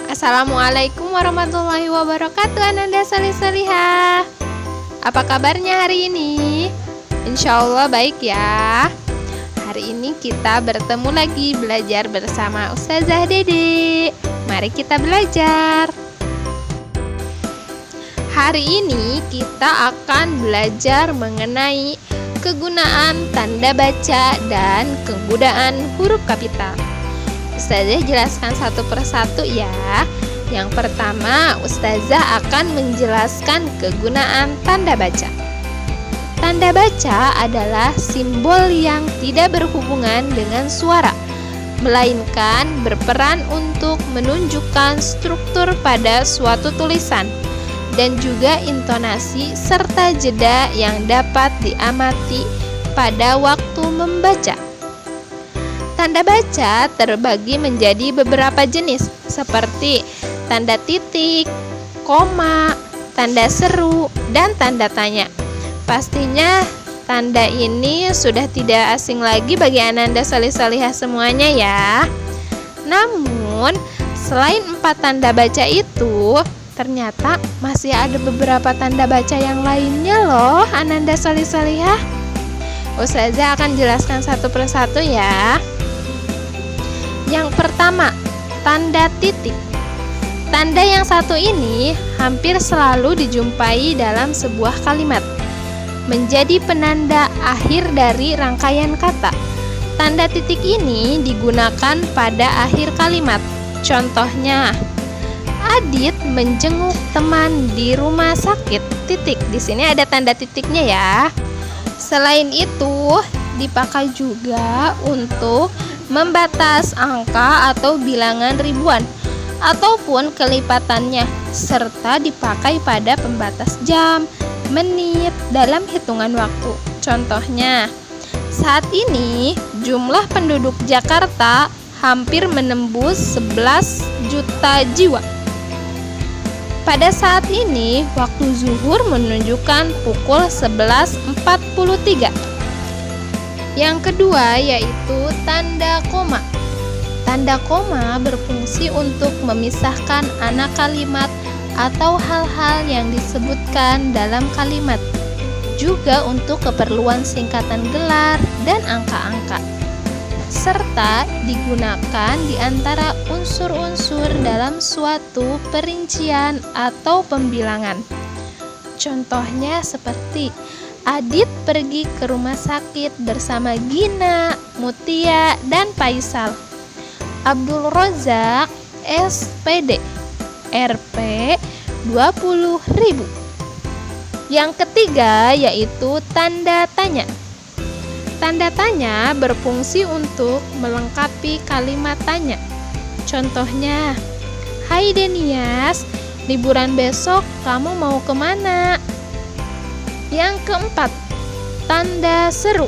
Assalamualaikum warahmatullahi wabarakatuh, Ananda Salih-Salihah. Apa kabarnya hari ini? Insya Allah baik ya. Hari ini kita bertemu lagi belajar bersama Ustazah Dede. Mari kita belajar. Hari ini kita akan belajar mengenai kegunaan tanda baca dan kegunaan huruf kapital. Ustazah jelaskan satu persatu ya. Yang pertama, Ustazah akan menjelaskan kegunaan tanda baca. Tanda baca adalah simbol yang tidak berhubungan dengan suara, melainkan berperan untuk menunjukkan struktur pada suatu tulisan dan juga intonasi serta jeda yang dapat diamati pada waktu membaca. Tanda baca terbagi menjadi beberapa jenis seperti tanda titik, koma, tanda seru, dan tanda tanya. Pastinya tanda ini sudah tidak asing lagi bagi Ananda Salih-Salihah semuanya ya. Namun, selain 4 tanda baca itu, ternyata masih ada beberapa tanda baca yang lainnya loh Ananda Salih-Salihah. Ustazah akan jelaskan satu persatu ya. Yang pertama, tanda titik. Tanda yang satu ini hampir selalu dijumpai dalam sebuah kalimat, menjadi penanda akhir dari rangkaian kata. Tanda titik ini digunakan pada akhir kalimat. Contohnya, Adit menjenguk teman di rumah sakit. Titik. Di sini ada tanda titiknya ya. Selain itu, dipakai juga untuk membatas angka atau bilangan ribuan ataupun kelipatannya, serta dipakai pada pembatas jam, menit dalam hitungan waktu. Contohnya, saat ini jumlah penduduk Jakarta hampir menembus 11 juta jiwa. Pada saat ini, waktu zuhur menunjukkan pukul 11.43. Yang kedua yaitu tanda koma. Tanda koma berfungsi untuk memisahkan anak kalimat atau hal-hal yang disebutkan dalam kalimat, juga untuk keperluan singkatan gelar dan angka-angka, serta digunakan di antara unsur-unsur dalam suatu perincian atau pembilangan. Contohnya seperti Adit pergi ke rumah sakit bersama Gina, Mutia, dan Faisal. Abdul Rozak SPD Rp 20.000. Yang ketiga yaitu tanda tanya. Tanda tanya berfungsi untuk melengkapi kalimat tanya. Contohnya, Hai Denias, liburan besok kamu mau kemana? Yang keempat, tanda seru.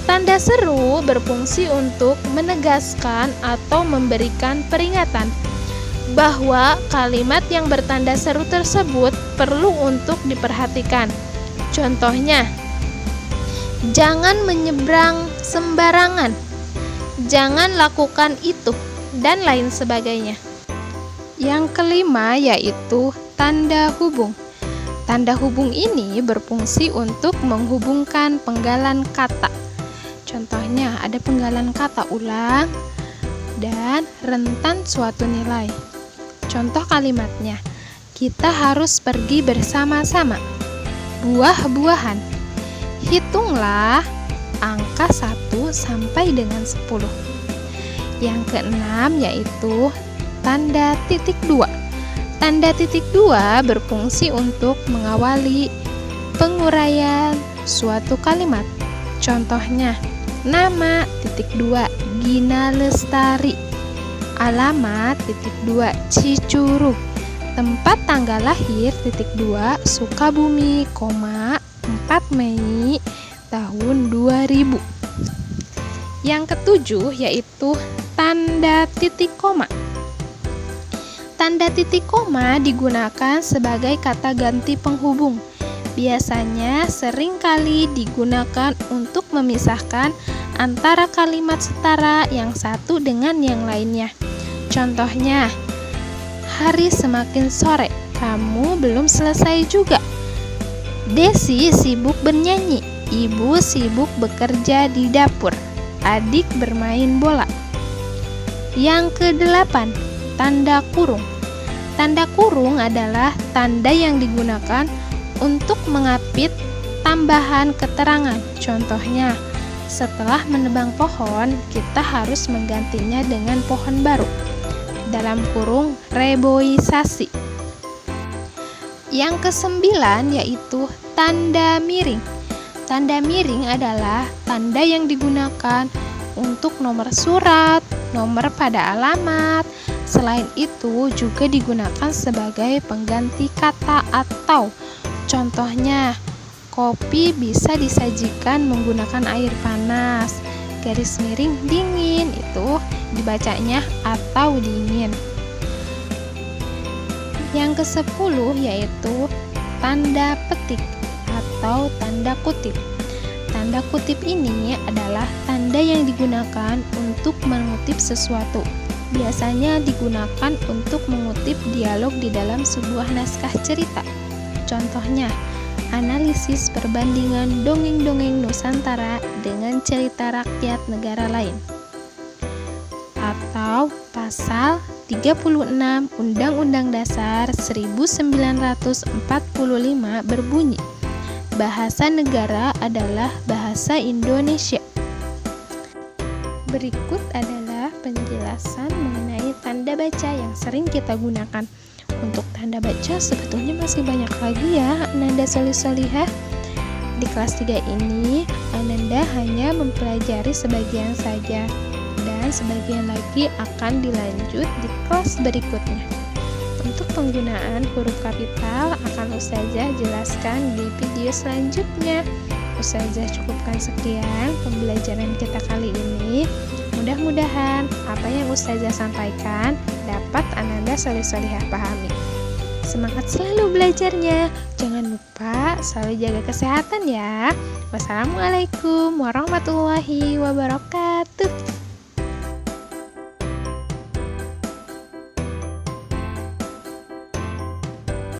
Tanda seru berfungsi untuk menegaskan atau memberikan peringatan bahwa kalimat yang bertanda seru tersebut perlu untuk diperhatikan. Contohnya, jangan menyeberang sembarangan, jangan lakukan itu, dan lain sebagainya. Yang kelima yaitu tanda hubung. Tanda hubung ini berfungsi untuk menghubungkan penggalan kata. Contohnya ada penggalan kata ulang dan rentan suatu nilai. Contoh kalimatnya, kita harus pergi bersama-sama. Buah-buahan. Hitunglah angka 1 sampai dengan 10. Yang keenam yaitu tanda titik 2. Tanda titik 2 berfungsi untuk mengawali penguraian suatu kalimat. Contohnya, nama titik 2 Gina Lestari, alamat titik 2 Cicurug, tempat tanggal lahir titik 2 Sukabumi, 4 Mei tahun 2000. Yang ketujuh yaitu tanda titik koma. Tanda titik koma digunakan sebagai kata ganti penghubung. Biasanya seringkali digunakan untuk memisahkan antara kalimat setara yang satu dengan yang lainnya. Contohnya, Hari semakin sore, kamu belum selesai juga. Desi sibuk bernyanyi, ibu sibuk bekerja di dapur, adik bermain bola. Yang ke-8, tanda kurung. Tanda kurung adalah tanda yang digunakan untuk mengapit tambahan keterangan. Contohnya, setelah menebang pohon, kita harus menggantinya dengan pohon baru. Dalam kurung reboisasi. Yang ke-9 yaitu tanda miring. Tanda miring adalah tanda yang digunakan untuk nomor surat, nomor pada alamat. Selain itu juga digunakan sebagai pengganti kata atau contohnya, kopi bisa disajikan menggunakan air panas. Garis miring dingin itu dibacanya atau dingin. Yang ke-10 yaitu tanda petik atau tanda kutip. Tanda kutip ini adalah tanda yang digunakan untuk mengutip sesuatu. Biasanya digunakan untuk mengutip dialog di dalam sebuah naskah cerita. Contohnya, analisis perbandingan dongeng-dongeng Nusantara dengan cerita rakyat negara lain. Atau pasal 36 Undang-Undang Dasar 1945 berbunyi, bahasa negara adalah bahasa Indonesia. Berikut adalah penjelasan mengenai tanda baca yang sering kita gunakan. Untuk tanda baca sebetulnya masih banyak lagi ya Ananda Solih-Solihah. Di kelas 3 ini Ananda hanya mempelajari sebagian saja dan sebagian lagi akan dilanjut di kelas berikutnya. Untuk penggunaan huruf kapital akan Ustazah jelaskan di video selanjutnya. Ustazah cukupkan sekian pembelajaran kita kali ini. Mudah-mudahan apa yang Ustazah sampaikan dapat Ananda Solih-Solihah pahami. Semangat selalu belajarnya. Jangan lupa selalu jaga kesehatan ya. Wassalamualaikum warahmatullahi wabarakatuh.